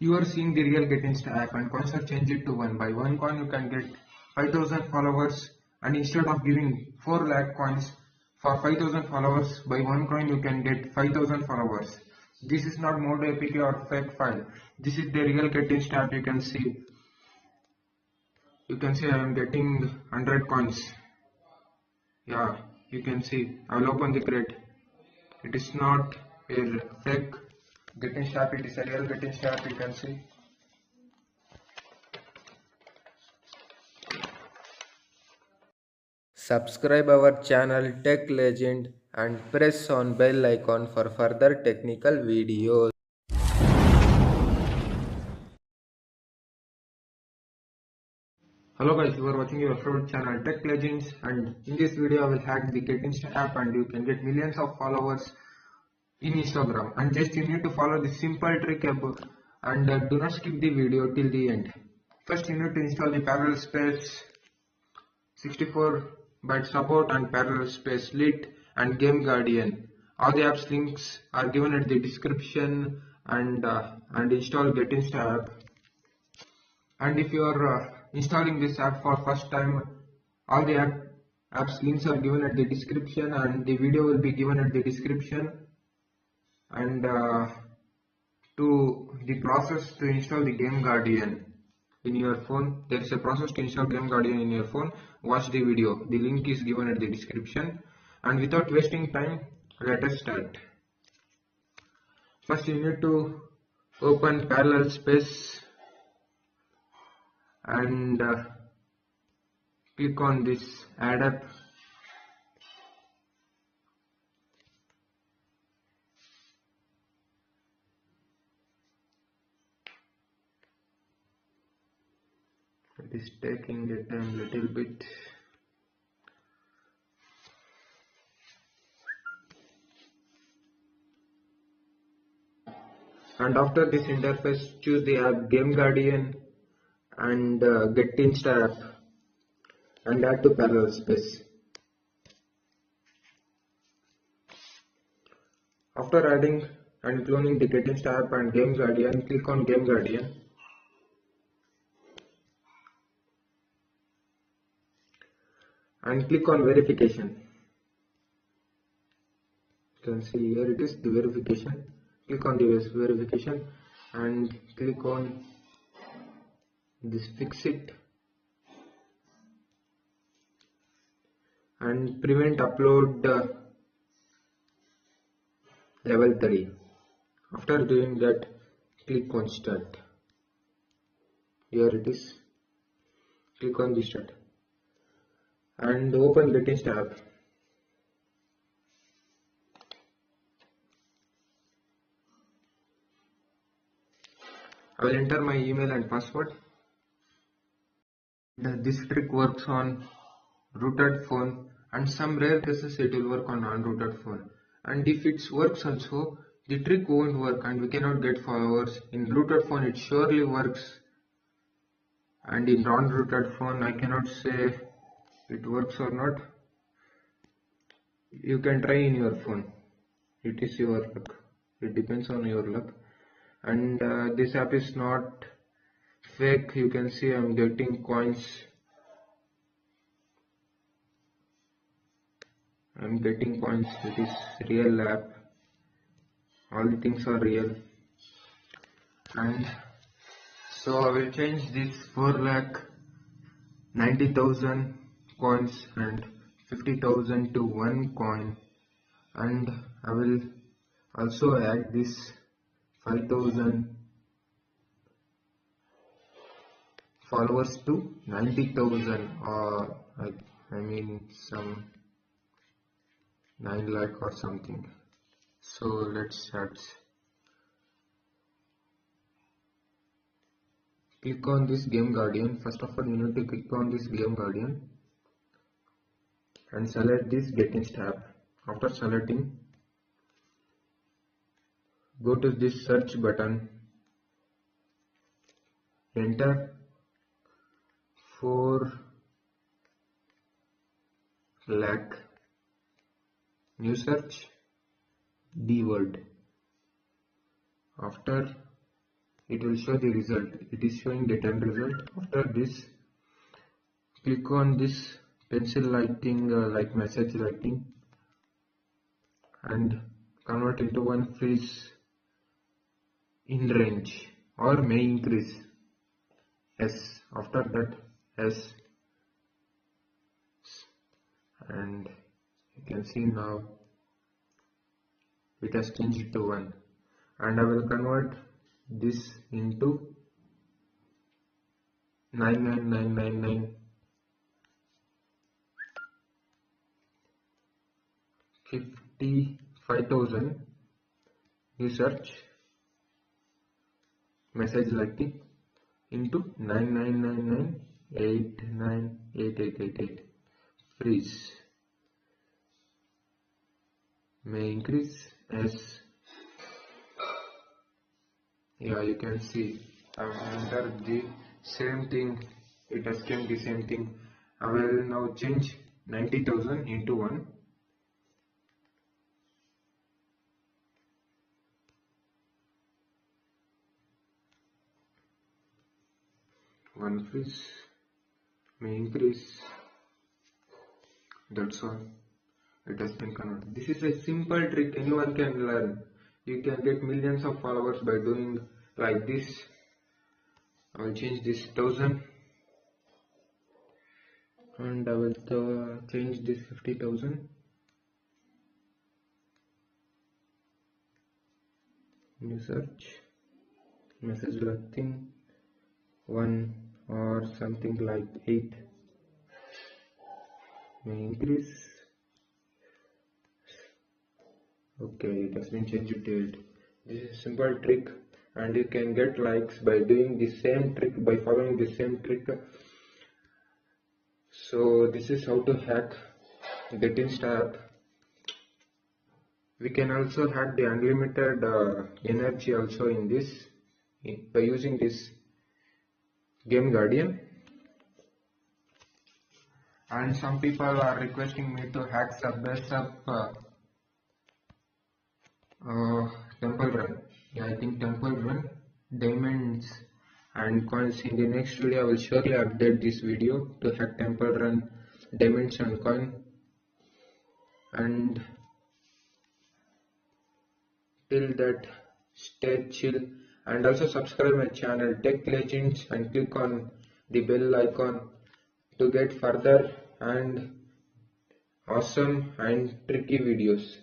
You are seeing the real Getinsta app and coins are changed to 1. By 1 coin you can get 5000 followers, and instead of giving 4 lakh coins for 5000 followers, by 1 coin you can get 5000 followers. This is not mod APK or fake file. This is the real Getinsta app. You can see. I am getting 100 coins. Yeah, you can see. I will open the crate. It is not a fake Getinsta app. It is a real Getinsta app. You can see. Subscribe our channel Tech Legend and press on bell icon for further technical videos. Hello guys, you are watching your favorite channel Tech Legends, and in this video I will hack the Getinsta app and you can get millions of followers in Instagram. And just you need to follow this simple trick above, and do not skip the video till the end. First you need to install the parallel space 64-byte support and parallel space lit and game guardian. All the apps links are given at the description, and install Getinsta app. And if you are installing this app for first time, all the apps links are given at the description, and the video will be given at the description. And to the process to install the game guardian in your phone, there is a process to install game guardian in your phone. Watch the video, the link is given at the description. And without wasting time, let us start. First you need to open parallel space and click on this add app. It is taking the time little bit. And after this interface, choose the app Game Guardian and Getinsta app and add to parallel space. After adding and cloning the Getinsta app and Game Guardian, click on Game Guardian and click on verification. You can see here it is the verification. Click on the verification and click on this fix it and prevent upload level 3. After doing that, click on start. Here it is. Click on the start and open Getinsta app. I will enter my email and password. This trick works on rooted phone, and some rare cases it will work on unrooted phone. And if it works also, the trick won't work and we cannot get followers. In rooted phone it surely works, and in non-rooted phone I cannot say it works or not. You can try in your phone. It is your luck. It depends on your luck. And this app is not fake. You can see I'm getting coins. It is real app. All the things are real. And so I will change this 4,90,000 coins and 50,000 to 1 coin, and I will also add this 5,000 followers to 90,000, or I mean some 9 lakh or something. So let's start. Click on this Game Guardian. First of all, you need to click on this Game Guardian and select this Getinsta app. After selecting, go to this search button, enter 4 lakh, new search, the word. After it will show the result. It is showing the 10 result. After this, click on this pencil lighting like message lighting and convert into one freeze in range or may increase. Yes, after that, yes, and you can see now it has changed to 1, and I will convert this into 99999 55,000. You search message lighting into 9999898888. Freeze may increase as. Yeah, you can see I've entered the same thing. It has changed the same thing. I will now change 90,000 into 1. One freeze may increase. That's all. It has been converted. This is a simple trick anyone can learn. You can get millions of followers by doing like this. I will change this 1000 and I will change this 50,000. New search message lighting 1 or something like 8 may increase. Okay, it has been changed to 8. This is a simple trick and you can get likes by doing the same trick, by following the same trick. So this is how to hack Getinsta app. We can also hack the unlimited energy also in this by using this Game Guardian. And some people are requesting me to hack Subway up Temple Run. Yeah, I think Temple Run, diamonds and coins. In the next video I will surely update this video to hack Temple Run, diamonds and coin. And till that, stay chill and also subscribe my channel Tech Legends and click on the bell icon to get further and awesome and tricky videos.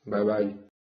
Bye bye.